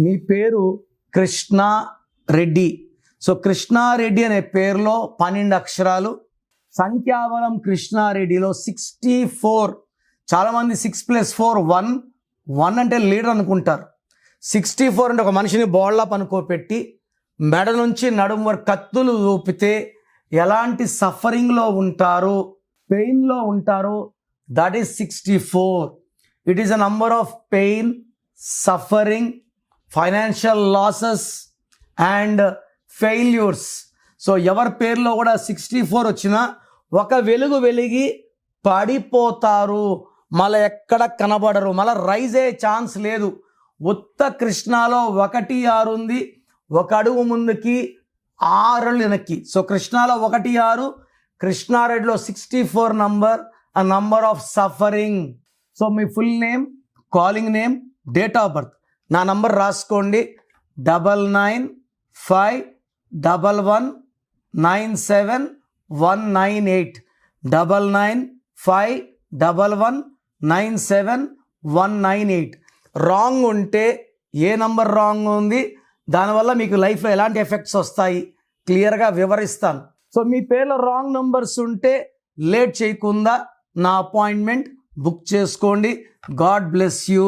మీ పేరు కృష్ణారెడ్డి. సో కృష్ణారెడ్డి అనే పేరులో 12 అక్షరాలు. సంఖ్యాబలం కృష్ణారెడ్డిలో 64. చాలామంది 6+4 1 1 అంటే లీడర్ అనుకుంటారు. 64 అంటే ఒక మనిషిని బోళ్ళ పనుకోపెట్టి మెడ నుంచి నడుము వరకు కత్తులు ఊపితే ఎలాంటి సఫరింగ్లో ఉంటారు, పెయిన్లో ఉంటారు, that is 64. It is a number of pain, suffering, financial losses and failures. So ఎవరి పేరులో కూడా 64 వచ్చినా ఒక వెలుగు వెలిగి పడిపోతారు, మళ్ళీ ఎక్కడ కనబడరు, మళ్ళీ రైజ్ అయ్యే ఛాన్స్ లేదు. ఉత్త కృష్ణాలో 1 6 ఉంది, ఒక అడుగు ముందుకి 6 అడుగులు వెనక్కి. సో కృష్ణాలో 1 6, కృష్ణారెడ్డిలో 64 number, a number of suffering. So మీ full name, calling name, date of birth, నా నంబర్ రాసుకోండి 9951197198 9951197198. రాంగ్ ఉంటే ఏ నంబర్ రాంగ్ ఉంది, దానివల్ల మీకు లైఫ్లో ఎలాంటి ఎఫెక్ట్స్ వస్తాయి క్లియర్గా వివరిస్తాను. సో మీ పేర్లో రాంగ్ నంబర్స్ ఉంటే లేట్ చేయకుండా నా అపాయింట్మెంట్ బుక్ చేసుకోండి. God bless you.